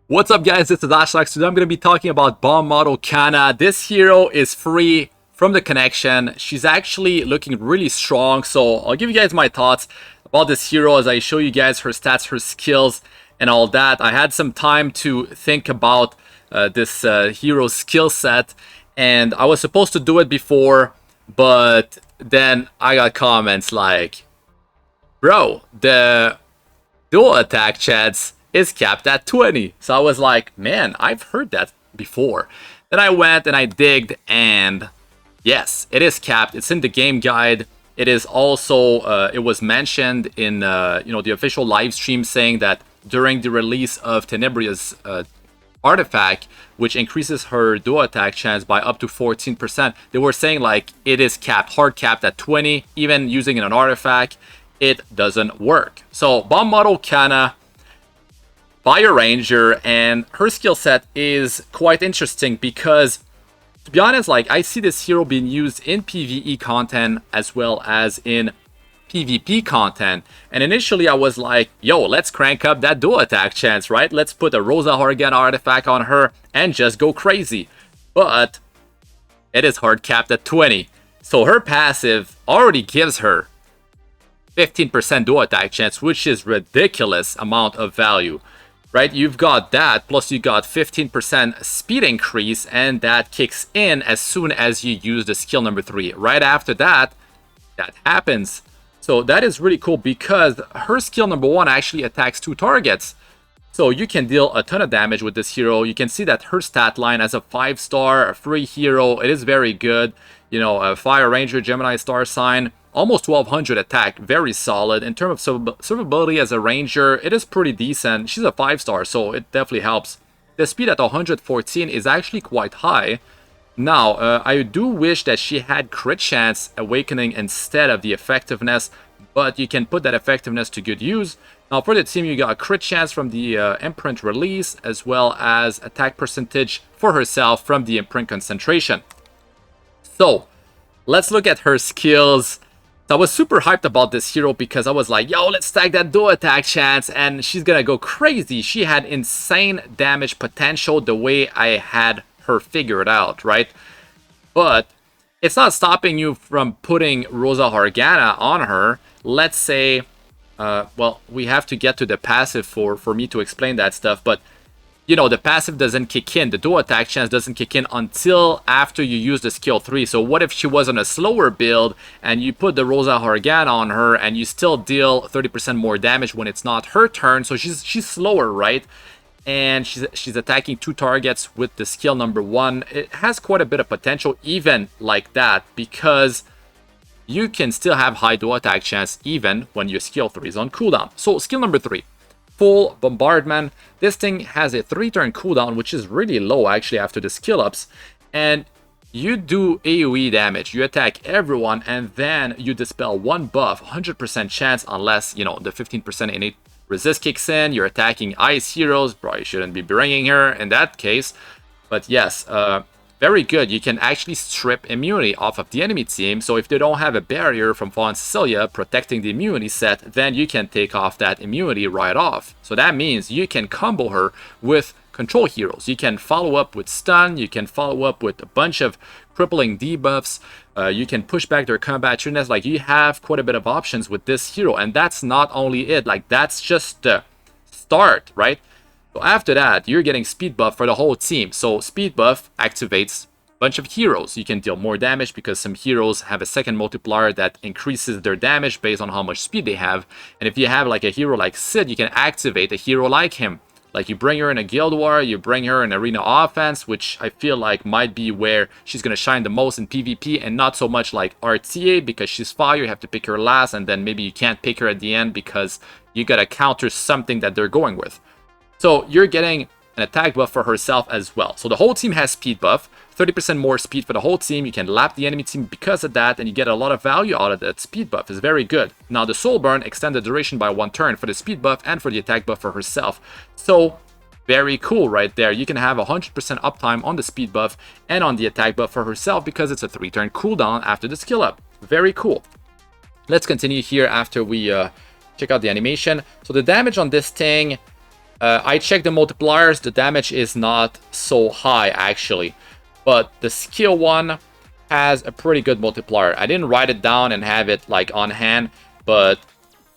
What's up guys, this is Astranox. Today I'm going to be talking about Bomb Model Kanna. This hero is free from the connection. She's actually looking really strong, so I'll give you guys my thoughts about this hero as I show you guys her stats, her skills, and all that. I had some time to think about this hero's skill set, and I was supposed to do it before, but then I got comments like, bro, the dual attack chance is capped at 20. So I was like, man, I've heard that before. Then I went and I digged, and yes, it is capped. It's in the game guide. It is also, it was mentioned in, the official live stream saying that during the release of Tenebria's artifact, which increases her dual attack chance by up to 14%, they were saying like it is capped, hard capped at 20, even using an artifact, it doesn't work. So Bomb Model Kanna, Fire Ranger, and her skill set is quite interesting because, to be honest, like I see this hero being used in PvE content as well as in PvP content. And initially I was like, yo, let's crank up that dual attack chance, right? Let's put a Rosa Horgan artifact on her and just go crazy. But it is hard capped at 20. So her passive already gives her 15% dual attack chance, which is ridiculous amount of value. Right, you've got that, plus you got 15% speed increase, and that kicks in as soon as you use the skill number 3. Right after that, that happens. So that is really cool because her skill number 1 actually attacks 2 targets. So you can deal a ton of damage with this hero. You can see that her stat line as a 5-star, a free hero, it is very good. You know, a Fire Ranger, Gemini star sign, almost 1200 attack, very solid. In terms of survivability as a ranger, it is pretty decent. She's a 5-star, so it definitely helps. The speed at 114 is actually quite high. Now, I do wish that she had crit chance awakening instead of the effectiveness, but you can put that effectiveness to good use. Now, for the team, you got crit chance from the imprint release, as well as attack percentage for herself from the imprint concentration. So, let's look at her skills. So I was super hyped about this hero because I was like, yo, let's stack that dual attack chance and she's gonna go crazy. She had insane damage potential the way I had her figured out, right? But it's not stopping you from putting Rosa Horgana on her. Let's say, well, we have to get to the passive for me to explain that stuff, but you know, the passive doesn't kick in. The dual attack chance doesn't kick in until after you use the skill 3. So what if she was on a slower build and you put the Rosa Horgana on her and you still deal 30% more damage when it's not her turn? So she's slower, right? And she's attacking 2 targets with the skill number 1. It has quite a bit of potential even like that because you can still have high dual attack chance even when your skill 3 is on cooldown. So skill number 3. Full Bombardment. This thing has a 3-turn cooldown, which is really low actually after the skill ups, and you do AoE damage. You attack everyone and then you dispel 1 buff, 100% chance unless, you know, the 15% innate resist kicks in. You're attacking ice heroes. Probably shouldn't be bringing her in that case, but yes, very good. You can actually strip immunity off of the enemy team. So if they don't have a barrier from Fallen Cecilia protecting the immunity set, then you can take off that immunity right off. So that means you can combo her with control heroes. You can follow up with stun. You can follow up with a bunch of crippling debuffs. You can push back their combat tuneness. Like, you have quite a bit of options with this hero. And that's not only it. Like, that's just the start, right? So after that, you're getting speed buff for the whole team. So speed buff activates a bunch of heroes. You can deal more damage because some heroes have a second multiplier that increases their damage based on how much speed they have. And if you have like a hero like Sid, you can activate a hero like him. Like, you bring her in a Guild War, you bring her in Arena Offense, which I feel like might be where she's going to shine the most in PvP, and not so much like RTA because she's fire, you have to pick her last, and then maybe you can't pick her at the end because you got to counter something that they're going with. So you're getting an attack buff for herself as well. So the whole team has speed buff, 30% more speed for the whole team. You can lap the enemy team because of that, and you get a lot of value out of that speed buff. It's very good. Now the Soul Burn extends the duration by 1 turn for the speed buff and for the attack buff for herself. So very cool right there. You can have 100% uptime on the speed buff and on the attack buff for herself because it's a 3-turn cooldown after the skill up. Very cool. Let's continue here after we check out the animation. So the damage on this thing, I checked the multipliers. The damage is not so high, actually. But the skill 1 has a pretty good multiplier. I didn't write it down and have it like on hand, but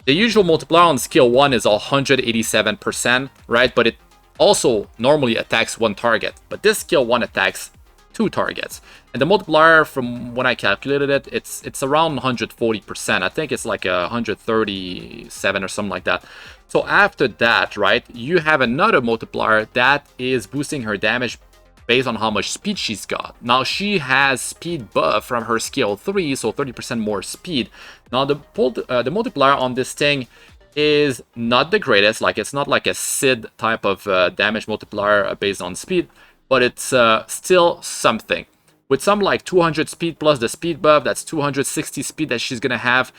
the usual multiplier on skill 1 is 187%, right? But it also normally attacks 1 target. But this skill 1 attacks 2 targets. And the multiplier, from when I calculated it, it's around 140%. I think it's like 137 or something like that. So after that, right, you have another multiplier that is boosting her damage based on how much speed she's got. Now, she has speed buff from her skill 3, so 30% more speed. Now, the multiplier on this thing is not the greatest. Like, it's not like a Sid type of damage multiplier based on speed, but it's still something. With some like 200 speed plus the speed buff, that's 260 speed that she's gonna have.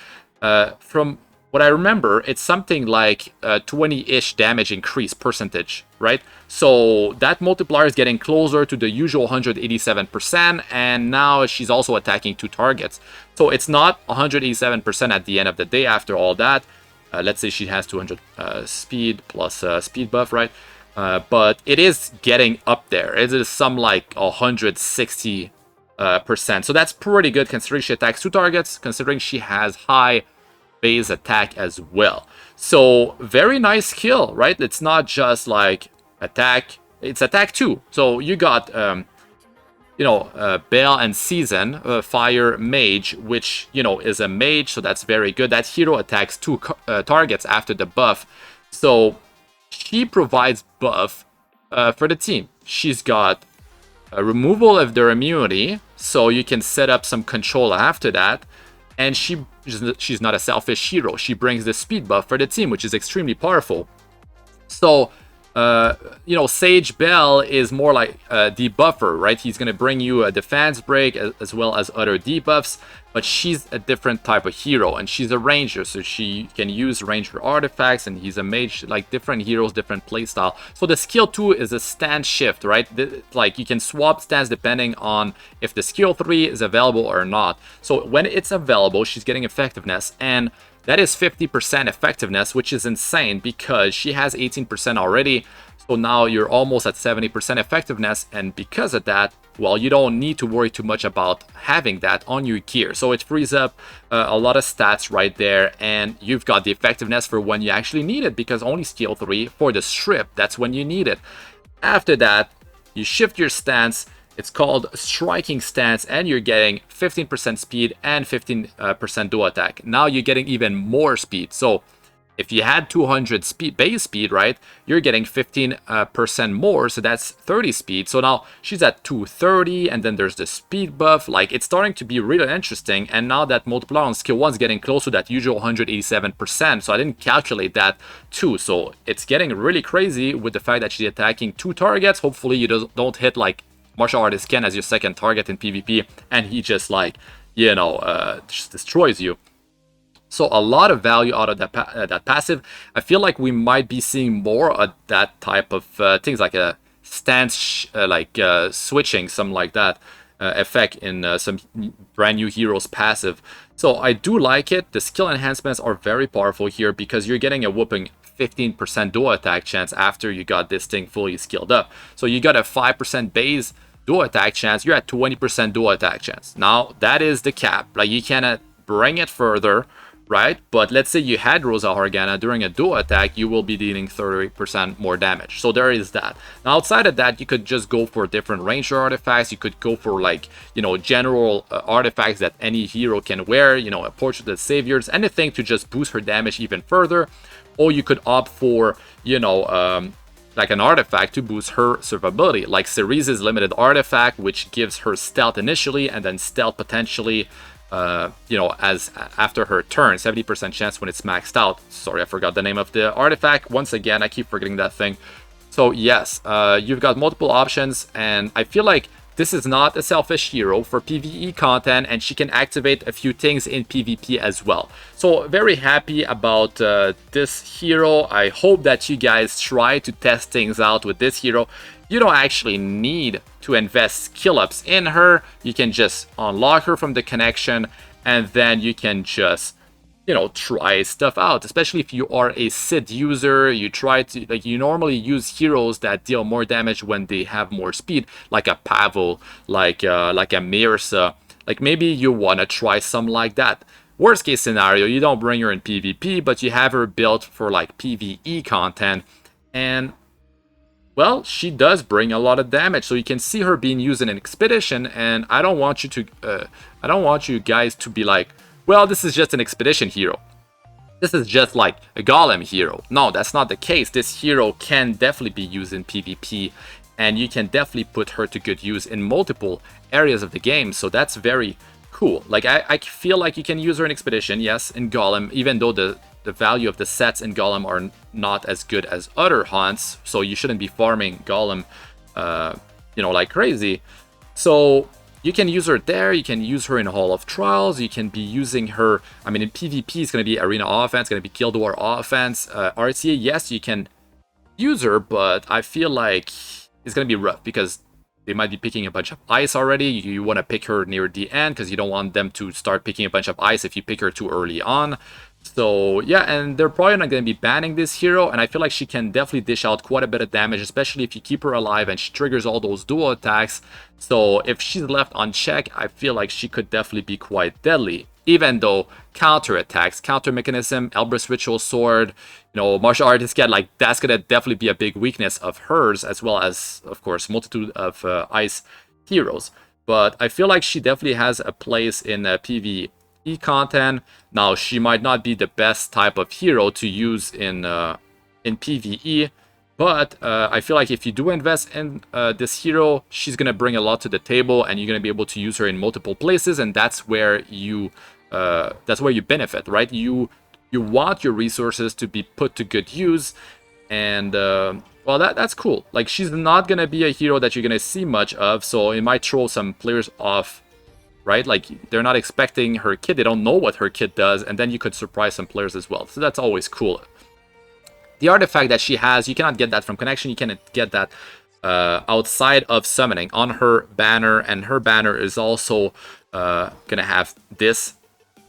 From what I remember, it's something like 20-ish damage increase percentage, right? So that multiplier is getting closer to the usual 187%, and now she's also attacking 2 targets. So it's not 187% at the end of the day after all that. Let's say she has 200 speed plus speed buff, right? But it is getting up there. It is some like 160%. So that's pretty good considering she attacks 2 targets, considering she has high base attack as well. So very nice skill, right? It's not just like attack, it's attack 2. So you got Bale and Season, Fire Mage, which is a mage, so that's very good. That hero attacks 2 targets after the buff, so she provides buff for the team. She's got a removal of their immunity, so you can set up some control after that. And she's not a selfish hero. She brings the speed buff for the team, which is extremely powerful. So, Sage Bell is more like a debuffer, right? He's going to bring you a defense break as well as other debuffs. But she's a different type of hero, and she's a ranger, so she can use ranger artifacts, and he's a mage, like different heroes, different playstyle. So the skill 2 is a stance shift, right? Like you can swap stance depending on if the skill 3 is available or not. So when it's available, she's getting effectiveness, and that is 50% effectiveness, which is insane because she has 18% already. So now you're almost at 70% effectiveness, and because of that, well, you don't need to worry too much about having that on your gear. So it frees up a lot of stats right there, and you've got the effectiveness for when you actually need it, because only skill 3 for the strip, that's when you need it. After that, you shift your stance. It's called striking stance, and you're getting 15% speed and 15% dual attack. Now you're getting even more speed. So if you had 200 base speed, right, you're getting 15% more, so that's 30 speed. So now she's at 230, and then there's the speed buff. Like, it's starting to be really interesting, and now that multiplier on skill 1 is getting close to that usual 187%, so I didn't calculate that too. So it's getting really crazy with the fact that she's attacking 2 targets. Hopefully you don't hit like Martial Artist Ken as your second target in PvP, and he just like, just destroys you. So a lot of value out of that passive. I feel like we might be seeing more of that type of things, like a stance, switching, something like that effect in some brand new heroes passive. So I do like it. The skill enhancements are very powerful here because you're getting a whooping 15% dual attack chance after you got this thing fully skilled up. So you got a 5% base dual attack chance. You're at 20% dual attack chance. Now that is the cap. Like, you cannot bring it further, right? But let's say you had Rosa Morgana during a dual attack, you will be dealing 30% more damage. So there is that. Now outside of that, you could just go for different ranger artifacts. You could go for like, general artifacts that any hero can wear, a Portrait of Saviors, anything to just boost her damage even further. Or you could opt for, like an artifact to boost her survivability, like Cerese's limited artifact, which gives her stealth initially and then stealth potentially as after her turn, 70% chance when it's maxed out. Sorry, I forgot the name of the artifact. Once again, I keep forgetting that thing. So yes, you've got multiple options, and I feel like this is not a selfish hero for PvE content, and she can activate a few things in PvP as well. So very happy about this hero. I hope that you guys try to test things out with this hero. You don't actually need to invest skill ups in her. You can just unlock her from the connection, and then you can just, you know, try stuff out, especially if you are a Sid user. You try to, like, you normally use heroes that deal more damage when they have more speed, like a Pavel, like a Mirsa. Like, maybe you want to try something like that. Worst case scenario, you don't bring her in PvP, but you have her built for like PvE content, and well, she does bring a lot of damage, so you can see her being used in an expedition. And I don't want you to, I don't want you guys to be like, well, this is just an expedition hero. This is just like a Golem hero. No, that's not the case. This hero can definitely be used in PvP, and you can definitely put her to good use in multiple areas of the game. So that's very cool. Like, I feel like you can use her in expedition, yes, in Golem, even though the value of the sets in Golem are not as good as other hunts, so you shouldn't be farming Golem, you know, like crazy. So you can use her there, you can use her in Hall of Trials, you can be using her, I mean, in PvP, it's going to be Arena offense, it's going to be Guild War offense. RTA, yes, you can use her, but I feel like it's going to be rough because they might be picking a bunch of ice already. You want to pick her near the end because you don't want them to start picking a bunch of ice if you pick her too early on. So yeah, and they're probably not going to be banning this hero, and I feel like she can definitely dish out quite a bit of damage, especially if you keep her alive and she triggers all those dual attacks. So if she's left unchecked, I feel like she could definitely be quite deadly, even though counter attacks, counter mechanism, Elbrus Ritual Sword, you know, martial artist get, like, that's going to definitely be a big weakness of hers, as well as, of course, multitude of ice heroes. But I feel like she definitely has a place in PvE content. Now, she might not be the best type of hero to use in PvE, but I feel like if you do invest in this hero, she's gonna bring a lot to the table, and you're gonna be able to use her in multiple places, and that's where you benefit, right? You want your resources to be put to good use, and well, that's cool. Like, she's not gonna be a hero that you're gonna see much of, so it might throw some players off, right? Like, they're not expecting her kit, they don't know what her kit does, and then you could surprise some players as well. So that's always cool. The artifact that she has, you cannot get that from connection, you cannot get that outside of summoning on her banner, and her banner is also gonna have this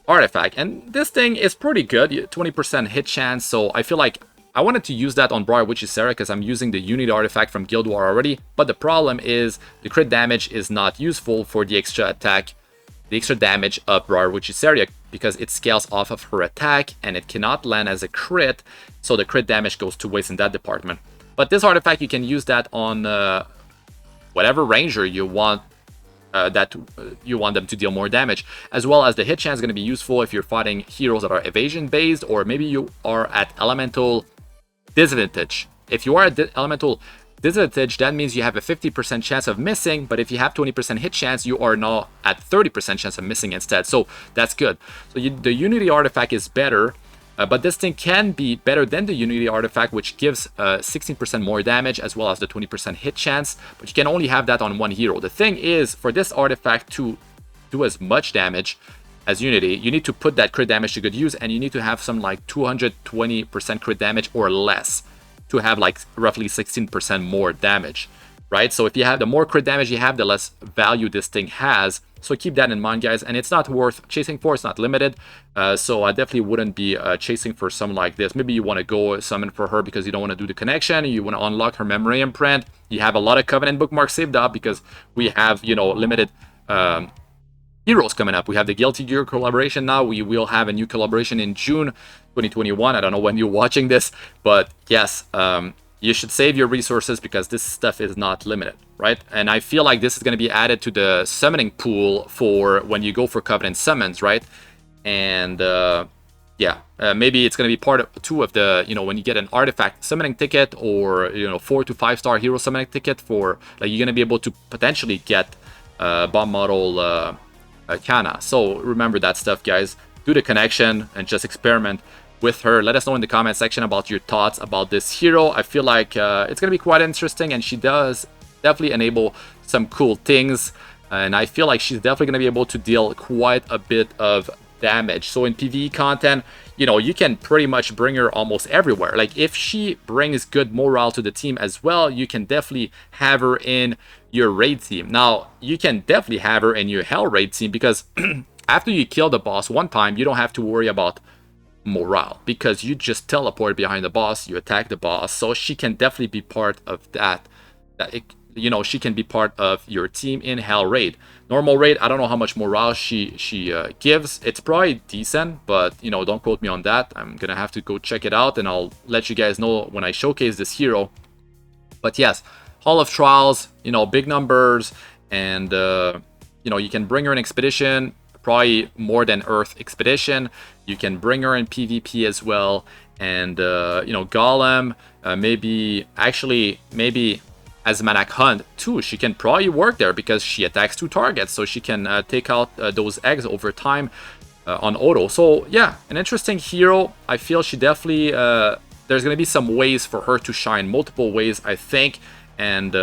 artifact, and this thing is pretty good, 20% hit chance. So I feel like I wanted to use that on Briar Witch's Sarah because I'm using the Unity artifact from Guild War already, but the problem is the crit damage is not useful for the extra attack, the extra damage of Briar Witch's Sarah, because it scales off of her attack and it cannot land as a crit, so the crit damage goes to waste in that department. But this artifact, you can use that on whatever ranger you want, you want them to deal more damage, as well as the hit chance is going to be useful if you're fighting heroes that are evasion based, or maybe you are at elemental disadvantage. If you are at elemental disadvantage, that means you have a 50% chance of missing, but if you have 20% hit chance, you are now at 30% chance of missing instead, so that's good. So the Unity artifact is better, but this thing can be better than the Unity artifact, which gives 16% more damage, as well as the 20% hit chance, but you can only have that on one hero. The thing is, for this artifact to do as much damage as Unity, you need to put that crit damage to good use, and you need to have some like 220% crit damage or less to have like roughly 16% more damage, right? So if you have, the more crit damage you have, the less value this thing has. So keep that in mind, guys, and it's not worth chasing for, it's not limited. So I definitely wouldn't be chasing for something like this. Maybe you want to go summon for her because you don't want to do the connection, you want to unlock her memory imprint. You have a lot of Covenant Bookmarks saved up because we have, you know, limited heroes coming up. We have the Guilty Gear collaboration now. We will have a new collaboration in June 2021. I don't know when you're watching this, but yes, you should save your resources because this stuff is not limited, right? And I feel like this is going to be added to the summoning pool for when you go for Covenant summons, right? And yeah, maybe it's going to be part of two of the, you know, when you get an artifact summoning ticket, or, you know, 4 to 5 star hero summoning ticket, for like, you're going to be able to potentially get bomb model Kanna. So remember that stuff, guys. Do the connection and just experiment with her. Let us know in the comment section about your thoughts about this hero. I feel like it's gonna be quite interesting, and she does definitely enable some cool things, and I feel like she's definitely gonna be able to deal quite a bit of damage. So in PvE content, you know, you can pretty much bring her almost everywhere. Like, if she brings good morale to the team as well, you can definitely have her in your raid team. Now, you can definitely have her in your hell raid team because after you kill the boss one time, you don't have to worry about morale, because you just teleport behind the boss, you attack the boss, so she can definitely be part of that. You know, she can be part of your team in Hell Raid. Normal Raid, I don't know how much morale she gives. It's probably decent, but, you know, don't quote me on that. I'm gonna have to go check it out, and I'll let you guys know when I showcase this hero. But yes, Hall of Trials, you know, big numbers, and, you know, you can bring her in Expedition, probably more than Earth Expedition. You can bring her in PvP as well, and, you know, Golem, maybe as Manak Hunt too, she can probably work there because she attacks 2 targets, so she can take out those eggs over time on auto. So yeah, an interesting hero. I feel she definitely, there's going to be some ways for her to shine, multiple ways, I think, and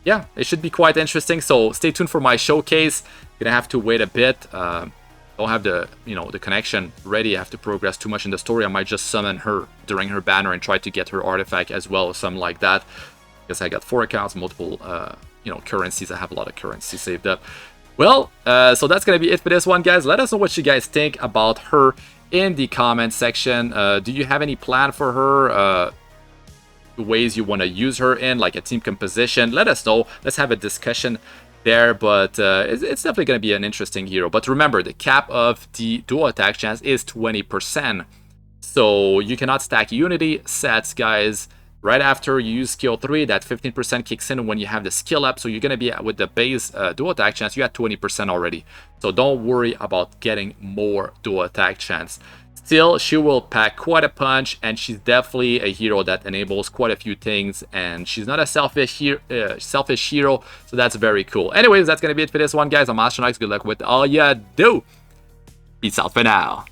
yeah, it should be quite interesting. So stay tuned for my showcase. Gonna have to wait a bit. Don't have the, you know, the connection ready. I have to progress too much in the story. I might just summon her during her banner and try to get her artifact as well, or something like that. Because I got 4 accounts, multiple, you know, currencies. I have a lot of currency saved up. Well, so that's going to be it for this one, guys. Let us know what you guys think about her in the comment section. Do you have any plan for her? The ways you want to use her in, like a team composition? Let us know. Let's have a discussion there. But it's definitely going to be an interesting hero. But remember, the cap of the dual attack chance is 20%. So you cannot stack Unity sets, guys. Right after you use skill 3, that 15% kicks in when you have the skill up. So you're going to be with the base dual attack chance, you had 20% already. So don't worry about getting more dual attack chance. Still, she will pack quite a punch, and she's definitely a hero that enables quite a few things. And she's not a selfish hero, so that's very cool. Anyways, that's going to be it for this one, guys. I'm Astranox. Good luck with all ya do. Peace out for now.